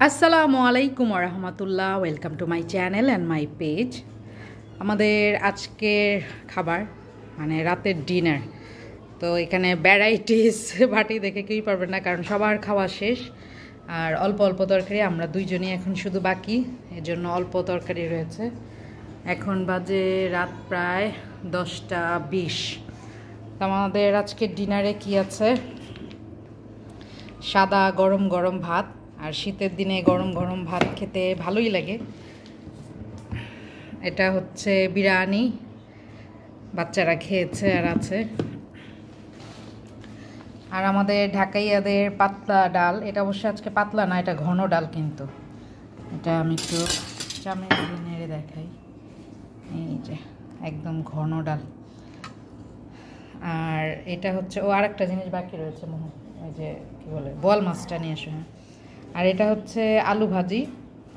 আসসালামু আলাইকুম রহমতুল্লাহ, welcome to my channel and my page. আমাদের আজকের খাবার মানে রাতের ডিনার, তো এখানে ভ্যারাইটিস বাটি দেখে কেউই পারবেন না, কারণ সবার খাওয়া শেষ আর অল্প অল্প তরকারি। আমরা দুইজনই এখন শুধু বাকি, এর জন্য অল্প তরকারি রয়েছে। এখন বাজে রাত প্রায় 10টা 20। তো আমাদের আজকের ডিনারে কি আছে? সাদা গরম গরম ভাত, আর শীতের দিনে গরম গরম ভাত খেতে ভালোই লাগে। এটা হচ্ছে বিরিয়ানি, বাচ্চারা খেয়েছে আর আছে। আর আমাদের ঢাকাইয়াদের পাতলা ডাল, এটা অবশ্য আজকে পাতলা না, এটা ঘন ডাল। কিন্তু এটা আমি একটু চামচ দিয়ে নেড়ে দেখাই, এই যে একদম ঘন ডাল। আর এটা হচ্ছে আর একটা জিনিস বাকি রয়েছে, ওই যে কী বলে, বোয়াল মাছটা নিয়ে আসো। আর এটা হচ্ছে আলু ভাজি,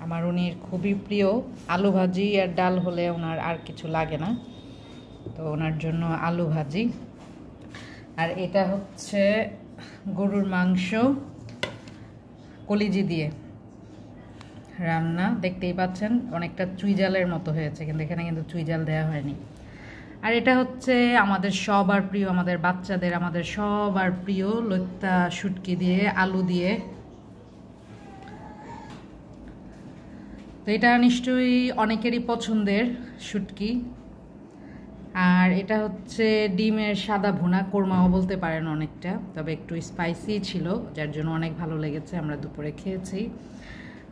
আমার উনির খুবই প্রিয়। আলু ভাজি আর ডাল হলে ওনার আর কিছু লাগে না, তো ওনার জন্য আলু ভাজি। আর এটা হচ্ছে গরুর মাংস কলিজি দিয়ে রান্না, দেখতেই পাচ্ছেন অনেকটা চুইজালের মতো হয়েছে, কিন্তু এখানে কিন্তু চুইজাল দেওয়া হয়নি। আর এটা হচ্ছে আমাদের সবার প্রিয়, আমাদের বাচ্চাদের, আমাদের সবার প্রিয় লইট্টা শুটকি দিয়ে আলু দিয়ে। তো এটা নিশ্চয়ই অনেকেরই পছন্দের শুটকি। আর এটা হচ্ছে ডিমের সাদা ভুনা, কোরমাও বলতে পারেন অনেকটা, তবে একটু স্পাইসি ছিল, যার জন্য অনেক ভালো লেগেছে, আমরা দুপুরে খেয়েছি।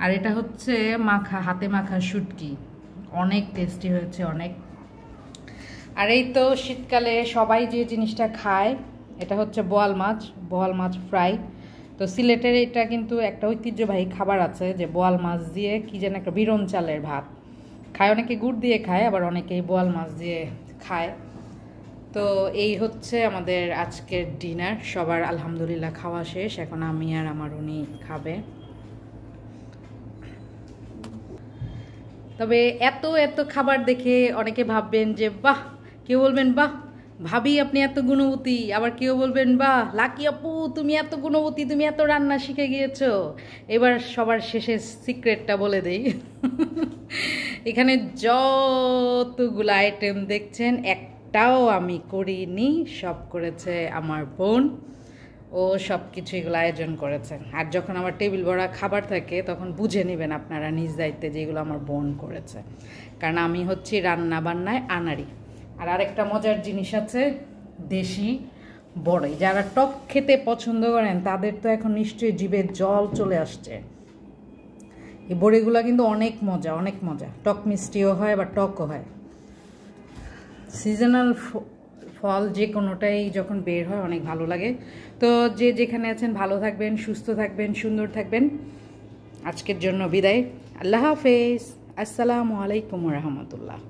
আর এটা হচ্ছে মাখা, হাতে মাখা শুটকি, অনেক টেস্টি হয়েছে অনেক। আর এই তো শীতকালে সবাই যে জিনিসটা খায়, এটা হচ্ছে বোয়াল মাছ ফ্রাই। তো সিলেটের এটা কিন্তু একটা ঐতিহ্যবাহী খাবার আছে, যে বোয়াল মাছ দিয়ে কি যেন একটা বিরন চালের ভাত খায়, অনেকে গুড় দিয়ে খায়, আবার অনেকেই বোয়াল মাছ দিয়ে খায়। তো এই হচ্ছে আমাদের আজকের ডিনার। সবার আলহামদুলিল্লাহ খাওয়া শেষ, এখন আমি আর আমার উনি খাবে। তবে এত এত খাবার দেখে অনেকে ভাববেন যে বাহ, কেউ বলবেন বাহ ভাবি আপনি এত গুণবতী, আবার কেউ বলবেন বাহ লাকি আপু তুমি এত গুণবতী, তুমি এত রান্না শিখে গিয়েছো। এবার সবার শেষে সিক্রেটটা বলে দেই। এখানে যতগুলো আইটেম দেখছেন একটাও আমি করিনি, সব করেছে আমার বোন। ও সব কিছু এগুলো আয়োজন করেছে। আর যখন আমার টেবিল ভরা খাবার থাকে তখন বুঝে নেবেন আপনারা নিজ দায়িত্বে যে এগুলো আমার বোন করেছে, কারণ আমি হচ্ছি রান্না বান্নায় আনাড়ি। আর আরেকটা মজার জিনিস আছে, দেশি বড়ই, যারা টক খেতে পছন্দ করেন তাদের তো এখন নিশ্চয়ই জিভে জল চলে আসছে। এই বড়িগুলো কিন্তু অনেক মজা, অনেক মজা, টক মিষ্টিও হয় আবার টকও হয়। সিজনাল ফল যে কোনোটাই যখন বের হয় অনেক ভালো লাগে। তো যে যেখানে আছেন ভালো থাকবেন, সুস্থ থাকবেন, সুন্দর থাকবেন। আজকের জন্য বিদায়, আল্লাহ হাফেজ, আসসালামু আলাইকুম রহমতুল্লাহ।